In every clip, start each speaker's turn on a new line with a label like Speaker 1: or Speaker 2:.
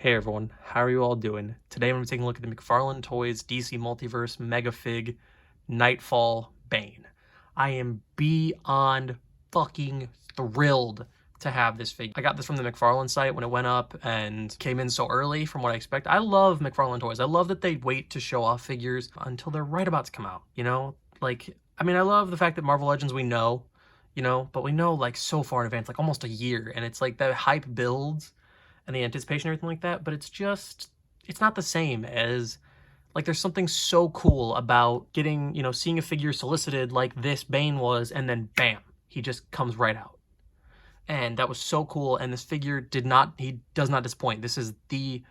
Speaker 1: Hey everyone, how are you all doing? Today I'm going to be taking a look at the McFarlane Toys DC Multiverse Megafig Knightfall Bane. I am beyond fucking thrilled to have this figure. I got this from the McFarlane site when it went up and came in so early from what I expect. I love McFarlane Toys. I love that they wait to show off figures until they're right about to come out, you know? I love the fact that Marvel Legends we know, but we know like so far in advance, like almost a year, and it's like the hype builds and the anticipation and everything like that, but it's not the same as, like, there's something so cool about getting, seeing a figure solicited like this Bane was, and then bam, he just comes right out. And that was so cool, and this figure he does not disappoint. This is the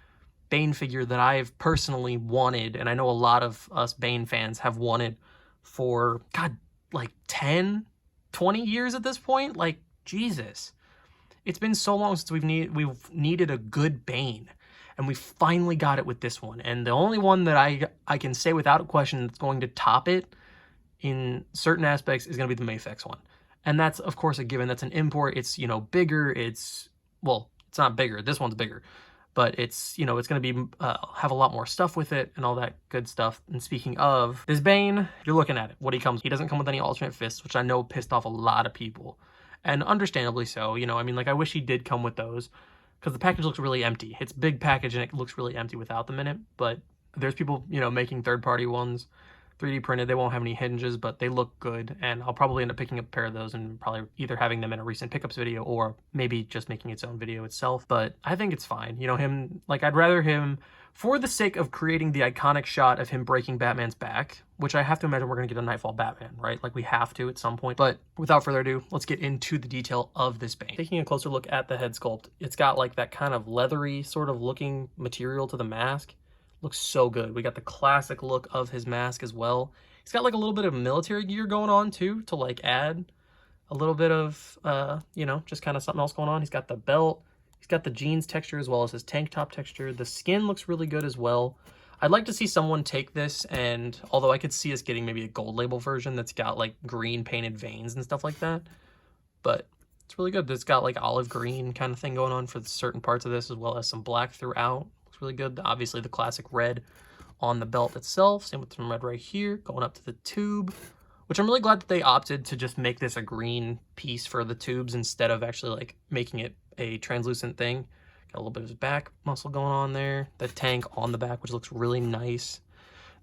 Speaker 1: Bane figure that I've personally wanted, and I know a lot of us Bane fans have wanted for, God, like 10, 20 years at this point. Like, Jesus. It's been so long since we've needed a good Bane, and we finally got it with this one. And the only one that I can say without a question that's going to top it in certain aspects is going to be the Megafig one. And that's, of course, a given. That's an import. It's, bigger. Well, it's not bigger. This one's bigger. But it's, it's going to be, have a lot more stuff with it and all that good stuff. And speaking of this Bane, you're looking at it. He doesn't come with any alternate fists, which I know pissed off a lot of people. And understandably so, I wish he did come with those, because the package looks really empty. It's a big package and it looks really empty without them in it. But there's people, making third-party ones, 3D printed. They won't have any hinges, but they look good. And I'll probably end up picking up a pair of those and probably either having them in a recent pickups video or maybe just making its own video itself. But I think it's fine. I'd rather him, for the sake of creating the iconic shot of him breaking Batman's back, which I have to imagine we're going to get a Knightfall Batman, right? Like, we have to at some point. But without further ado, let's get into the detail of this Bane. Taking a closer look at the head sculpt, it's got like that kind of leathery sort of looking material to the mask. Looks so good. We got the classic look of his mask as well. He's got like a little bit of military gear going on too, to like add a little bit of, just kind of something else going on. He's got the belt. He's got the jeans texture as well as his tank top texture. The skin looks really good as well. I'd like to see someone take this, and although I could see us getting maybe a gold label version that's got like green painted veins and stuff like that, but it's really good. It's got like olive green kind of thing going on for certain parts of this, as well as some black throughout. Looks really good. Obviously the classic red on the belt itself. Same with some red right here, going up to the tube, which I'm really glad that they opted to just make this a green piece for the tubes instead of actually like making it a translucent thing. Got a little bit of his back muscle going on there. The tank on the back, which looks really nice.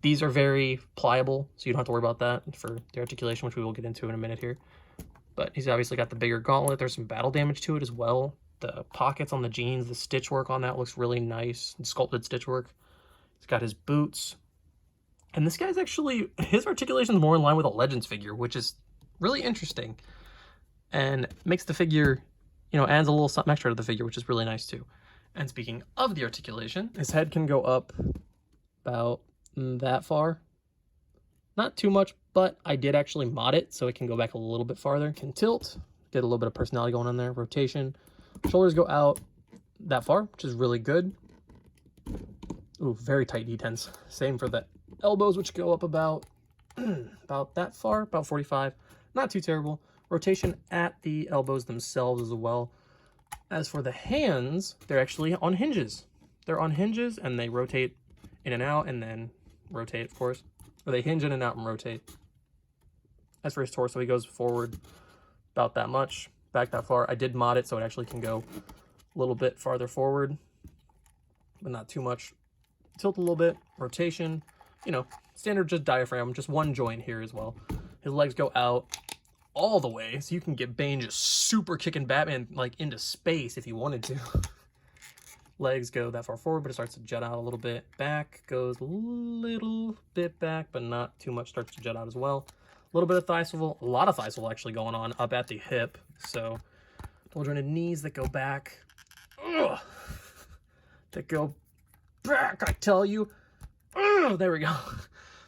Speaker 1: These are very pliable, so you don't have to worry about that for the articulation, which we will get into in a minute here. But he's obviously got the bigger gauntlet. There's some battle damage to it as well. The pockets on the jeans, the stitch work on that looks really nice. Sculpted stitch work. He's got his boots. And this guy's actually, his articulation is more in line with a Legends figure, which is really interesting. And makes the figure, adds a little something extra to the figure, which is really nice too. And speaking of the articulation, his head can go up about that far. Not too much, but I did actually mod it so it can go back a little bit farther. Can tilt, get a little bit of personality going on there. Rotation, shoulders go out that far, which is really good. Ooh, very tight detents. Same for the elbows, which go up about that far, about 45. Not too terrible. Rotation at the elbows themselves as well. As for the hands, they're actually on hinges. They're on hinges, and they rotate in and out, and then rotate, of course. Or they hinge in and out and rotate. As for his torso, he goes forward about that much, back that far. I did mod it so it actually can go a little bit farther forward, but not too much. Tilt a little bit, rotation, standard just diaphragm, just one joint here as well. His legs go out all the way, so you can get Bane just super kicking Batman like into space if he wanted to. Legs go that far forward, but it starts to jut out a little bit. Back goes a little bit back, but not too much. Starts to jut out as well. A little bit of thigh swivel, a lot of thigh swivel actually going on up at the hip. So double jointed knees that go back. Ugh. That go back, I tell you. Ugh, there we go.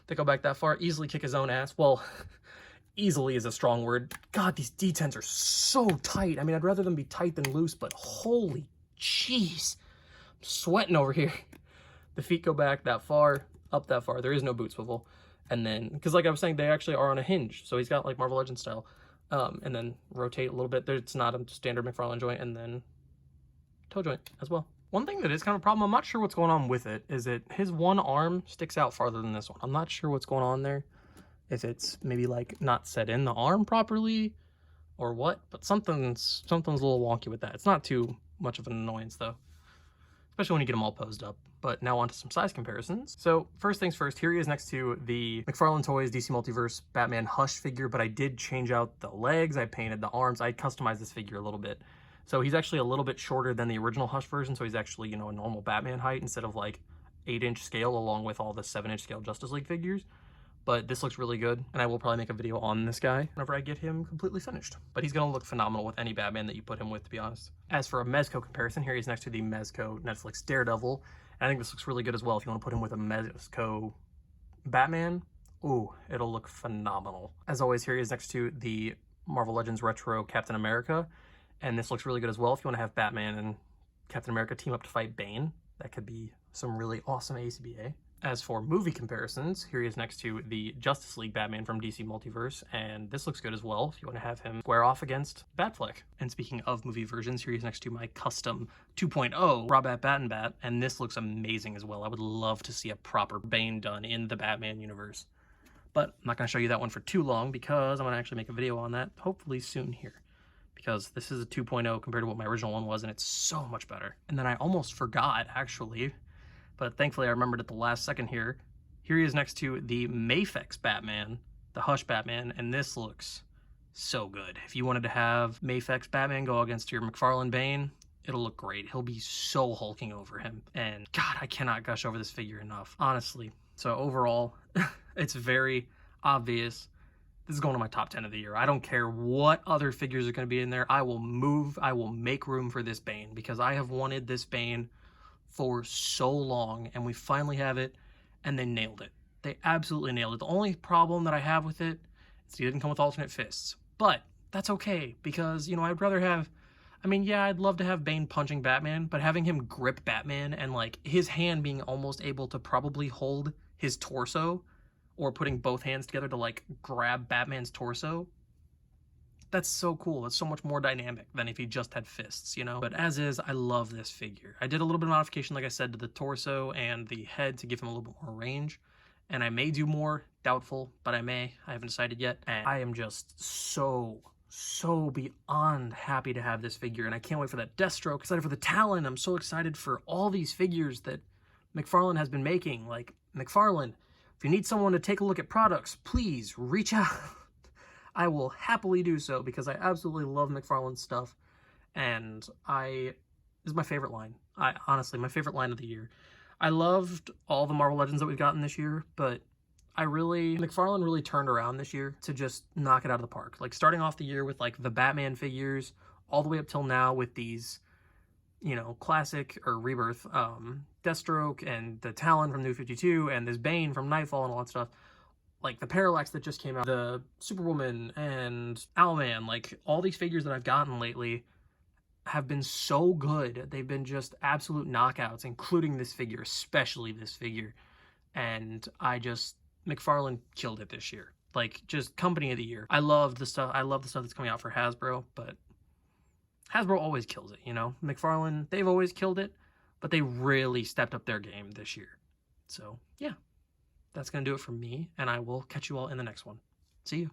Speaker 1: They go back that far. Easily kick his own ass. Well, easily is a strong word. God, these detents are so tight. I mean, I'd rather them be tight than loose, but holy jeez. I'm sweating over here. The feet go back that far, up that far. There is no boot swivel. And then, because like I was saying, they actually are on a hinge. So he's got like Marvel Legends style. And then rotate a little bit. It's not a standard McFarlane joint. And then toe joint as well. One thing that is kind of a problem, I'm not sure what's going on with it, is that his one arm sticks out farther than this one. I'm not sure what's going on there. If it's maybe like not set in the arm properly or what, but something's a little wonky with that. It's not too much of an annoyance though, especially when you get them all posed up. But now on to some size comparisons. So first things first, here he is next to the McFarlane Toys DC Multiverse Batman Hush figure, but I did change out the legs, I painted the arms, I customized this figure a little bit. So he's actually a little bit shorter than the original Hush version, so he's actually, you know, a normal Batman height instead of like 8-inch scale along with all the 7-inch scale Justice League figures. But this looks really good, and I will probably make a video on this guy whenever I get him completely finished. But he's gonna look phenomenal with any Batman that you put him with, to be honest. As for a Mezco comparison, here he's next to the Mezco Netflix Daredevil. And I think this looks really good as well if you want to put him with a Mezco Batman. Ooh, it'll look phenomenal. As always, here he is next to the Marvel Legends Retro Captain America. And this looks really good as well if you want to have Batman and Captain America team up to fight Bane. That could be some really awesome ACBA. As for movie comparisons, here he is next to the Justice League Batman from DC Multiverse, and this looks good as well if you want to have him square off against Batfleck. And speaking of movie versions, here he is next to my custom 2.0 Robbat Bat, and this looks amazing as well. I would love to see a proper Bane done in the Batman universe. But I'm not going to show you that one for too long because I'm going to actually make a video on that hopefully soon here. Because this is a 2.0 compared to what my original one was, and it's so much better. And then I almost forgot, actually, but thankfully I remembered at the last second here. Here he is next to the Mafex Batman, the Hush Batman, and this looks so good. If you wanted to have Mafex Batman go against your McFarlane Bane, it'll look great. He'll be so hulking over him. And God, I cannot gush over this figure enough, honestly. So overall, it's very obvious. This is going to my top 10 of the year. I don't care what other figures are going to be in there. I will make room for this Bane because I have wanted this Bane for so long, and we finally have it, and they nailed it. They absolutely nailed it. The only problem that I have with it is he didn't come with alternate fists, but that's okay because, you know, I'd rather have, I mean, yeah, I'd love to have Bane punching Batman, but having him grip Batman and like his hand being almost able to probably hold his torso or putting both hands together to like grab Batman's torso, that's so cool. That's so much more dynamic than if he just had fists, you know? But as is, I love this figure. I did a little bit of modification, like I said, to the torso and the head to give him a little bit more range. And I may do more, doubtful, but I may. I haven't decided yet. And I am just so beyond happy to have this figure. And I can't wait for that Deathstroke, excited for the Talon. I'm so excited for all these figures that McFarlane has been making. Like, McFarlane, if you need someone to take a look at products, please reach out. I will happily do so because I absolutely love McFarlane's stuff, and this is my favorite line. Honestly, my favorite line of the year. I loved all the Marvel Legends that we've gotten this year, but McFarlane really turned around this year to just knock it out of the park. Like starting off the year with like the Batman figures, all the way up till now with these, you know, classic or rebirth Deathstroke and the Talon from New 52 and this Bane from Knightfall and all that stuff. Like the Parallax that just came out, the Superwoman and Owlman, like all these figures that I've gotten lately have been so good. They've been just absolute knockouts, including this figure, especially this figure. And McFarlane killed it this year. Like just company of the year. I love the stuff that's coming out for Hasbro, but Hasbro always kills it, you know? McFarlane, they've always killed it, but they really stepped up their game this year. So yeah. That's going to do it for me, and I will catch you all in the next one. See you.